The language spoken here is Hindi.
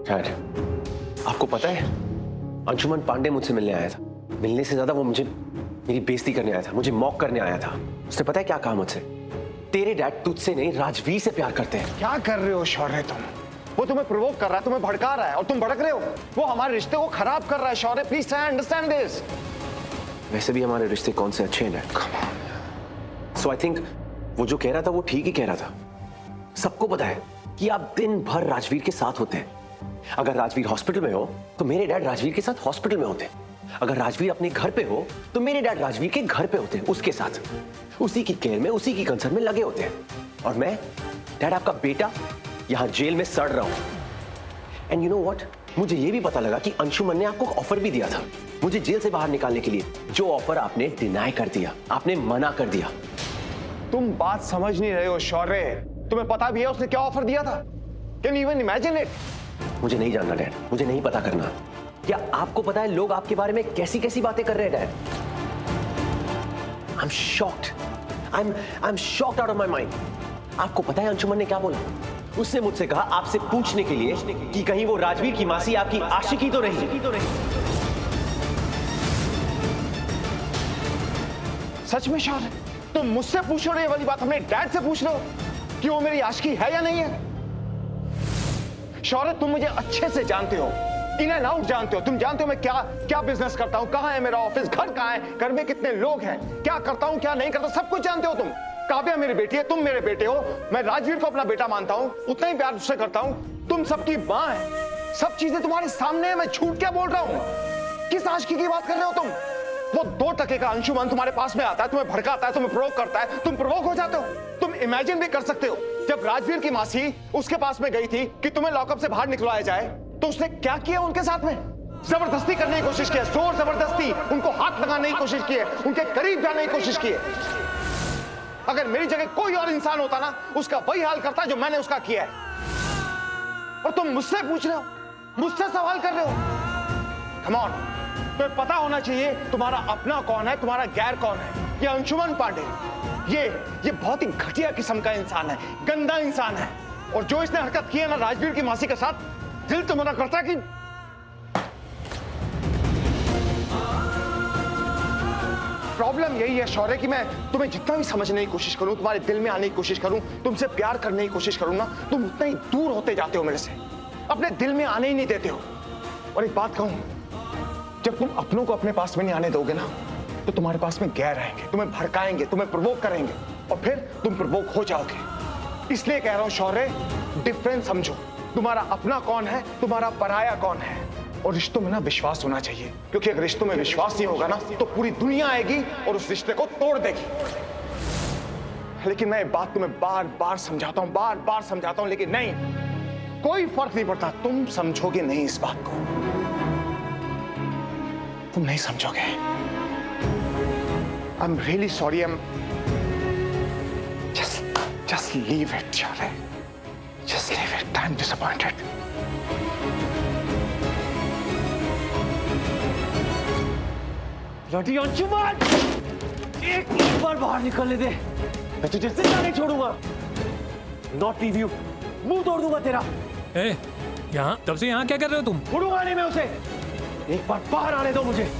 डैड, आपको पता है अंशुमन पांडे मुझसे मिलने आया था। मिलने से ज्यादा वो मुझे मेरी बेइज्जती करने आया था, मुझे मॉक करने आया था। उसने पता है क्या कहा मुझसे? तेरे डैड तुझसे नहीं राजवीर से प्यार करते हैं। क्या कर रहे हो शौर्य तुम? वो तुम्हें प्रोवोक कर रहा है, तुम्हें भड़का रहा है और तुम भड़क रहे हो। वो हमारे रिश्ते को खराब कर रहा है शौर्य, प्लीज अंडरस्टैंड दिस। वैसे भी हमारे रिश्ते कौन से अच्छे हैं डैड। सो आई थिंक वो जो कह रहा था वो ठीक ही कह रहा था। सबको पता है कि आप दिन भर राजवीर के साथ होते हैं। अगर राजवीर हॉस्पिटल में हो तो मेरे डैड राजवीर के साथ हॉस्पिटल में होते हैं। अगर राजवीर अपने घर पे हो तो मेरे डैड राजवीर के घर पे होते हैं, उसके साथ, उसी की केयर में, उसी की कंसर्न में लगे होते हैं। और मैं डैड आपका बेटा यहां जेल में सड़ रहा हूं। एंड यू नो व्हाट, मुझे यह भी पता लगा कि अंशुमन ने आपको ऑफर भी दिया था मुझे जेल से बाहर निकालने के लिए, जो ऑफर आपने डिनाई कर दिया, आपने मना कर दिया। तुम बात समझ नहीं रहे हो शौर्य। तुम्हें पता भी है उसने क्या ऑफर दिया था? Can you even imagine it? मुझे नहीं जानना डैड, मुझे नहीं पता करना। क्या आपको पता है लोग आपके बारे में कैसी कैसी बातें कर रहे हैं dad? I am shocked, I am shocked out of my mind. आपको पता है अंशुमन ने क्या बोला? उसने मुझसे कहा आपसे पूछने के लिए कि कहीं वो राजवीर की मासी आपकी आशिकी तो नहीं। सच में शौर्य? तुम मुझसे पूछ रहे हो ये वाली बात, अपने डैड से पूछ रहे हो कि वो मेरी आशिकी है या नहीं है? शौर्य, तुम मुझे अच्छे से जानते हो, इन एंड आउट जानते हो। तुम जानते हो मैं क्या क्या बिजनेस करता हूं, कहां है मेरा ऑफिस, घर कहां है, घर में कितने लोग हैं, क्या करता हूं क्या नहीं करता, सब कुछ जानते हो तुम। काव्या मेरी बेटी है, तुम मेरे बेटे हो। मैं राजवीर को अपना बेटा मानता हूं, उतना ही प्यार उससे करता हूं। तुम सबकी मां है, सब चीजें तुम्हारे सामने है। मैं झूठ क्या बोल रहा हूं? किस आशिकी की बात कर रहे हो तुम? वो 2 टके का अंशुमन तुम्हारे पास में आता है, तुम्हें भड़काता है, तुम्हें प्रोवोक करता है, तुम प्रोवोक हो जाते हो। तुम इमेजिन भी कर सकते हो जब राजवीर की मासी उसके पास में गई थी कि तुम्हें लॉकअप से बाहर निकलवाया जाए, तो उसने क्या किया उनके साथ में? जबरदस्ती करने की कोशिश की है, जोर जबरदस्ती, उनको हाथ लगाने की कोशिश की है, उनके करीब जाने की कोशिश की है। अगर मेरी जगह कोई और इंसान होता ना, उसका वही हाल करता जो मैंने उसका किया है। और तुम मुझसे पूछ रहे हो, मुझसे सवाल कर रहे हो? कम ऑन, तुम्हें पता होना चाहिए तुम्हारा अपना कौन है, तुम्हारा गैर कौन है। ये अंशुमन पांडे, ये बहुत ही घटिया किस्म का इंसान है, गंदा इंसान है। और जो इसने हरकत की है ना राजवीर की मासी के साथ, दिल तो मना करता है कि प्रॉब्लम यही है शौर्य कि मैं तुम्हें जितना भी समझने की कोशिश करूं, तुम्हारे दिल में आने की कोशिश करूं, तुमसे प्यार करने की कोशिश करूं ना, तुम उतना ही दूर होते जाते हो मेरे से, अपने दिल में आने ही नहीं देते हो। और एक बात कहूं, जब तुम अपनों को अपने पास में नहीं आने दोगे ना, तो तुम्हारे पास में गैर आएंगे, तुम्हें भड़काएंगे, तुम्हें प्रोवोक करेंगे और फिर तुम प्रोवोक हो जाओगे। इसलिए कह रहा हूं शौर्य, डिफरेंस समझो। तुम्हारा अपना कौन है, तुम्हारा पराया कौन है। और रिश्तों में ना विश्वास होना चाहिए, क्योंकि अगर रिश्तों में विश्वास नहीं होगा ना, तो पूरी दुनिया आएगी और उस रिश्ते को तोड़ देगी। लेकिन मैं ये बात तुम्हें बार बार समझाता हूं, बार बार समझाता हूं, लेकिन नहीं, कोई फर्क नहीं पड़ता। तुम समझोगे नहीं इस बात को, तुम नहीं समझोगे। I'm really sorry. Just leave it, Charlie. Just leave it. I'm disappointed. लटी Anshuman, एक बार बाहर निकलने दे, मैं तुझे जिंदा नहीं छोड़ूंगा। Not leave you. मुंह तोड़ दूंगा तेरा। यहाँ तब से यहाँ क्या कर रहे हो तुम? छोड़ूंगा नहीं मैं उसे। एक बार बाहर आने दो मुझे।